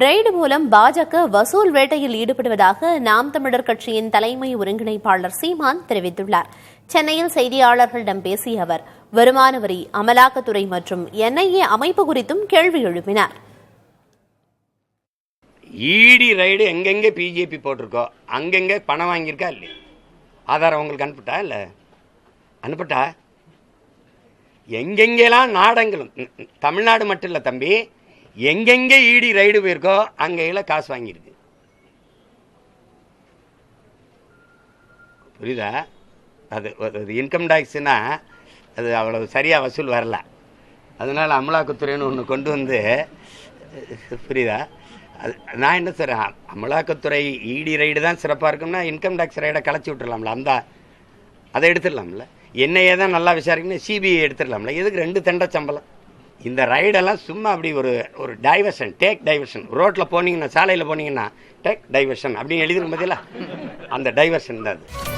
Raid மூலம் பாஜக வசூல் வேட்டையில் ஈடுபடுவதாக நாம் தமிழர் கட்சியின் தலைமை ஒருங்கிணைப்பாளர் சீமான் தெரிவித்துள்ளார். சென்னையில் செய்தியாளர்களிடம் பேசிய அவர் வருமான வரி, அமலாக்கத்துறை மற்றும் என்ஐஏ அமைப்பு குறித்தும் கேள்வி எழுப்பினார். ஈடி ரைடு எங்கெங்கே பிஜேபி போட்டிருக்கோ அங்கெங்கே பணம் வாங்கியிருக்கா இல்லையா? ஆதாரம் உங்களுக்கு அனுப்பிட்டா இல்லை? அனுப்பிட்டா எங்கெங்கெல்லாம் நாடங்களும், தமிழ்நாடு மட்டும் இல்லை தம்பி, எங்கெங்கே ஈடி ரைடு போயிருக்கோ அங்கெல்லாம் காசு வாங்கியிருக்கு. புரியுதா? அது இன்கம் டேக்ஸ்னா அது அவ்வளவு சரியாக வசூல் வரல. அதனால் அமலாக்கத்துறைன்னு ஒன்று கொண்டு வந்து, புரியுதா? அது நான் என்ன சார், அமலாக்கத்துறை ஈடி ரைடு தான் சிறப்பாக இருக்கும்னா இன்கம் டேக்ஸ் ரைடை கலைச்சி விட்டுடலாம்ல, அதை எடுத்துடலாம்ல. என்னையே தான் நல்லா விசாரிக்கணும், சிபிஐ எடுத்துடலாம்ல. எதுக்கு 2 தண்டை சம்பளம்? இந்த ரைடெல்லாம் சும்மா அப்படி ஒரு டைவர்ஷன், டேக் டைவர்ஷன். ரோட்டில் போனீங்கன்னா, சாலையில் போனீங்கன்னா டேக் டைவர்ஷன் அப்படின்னு எழுதிருக்கும் பார்த்தீங்களா, அந்த டைவர்ஷன் தான் அது.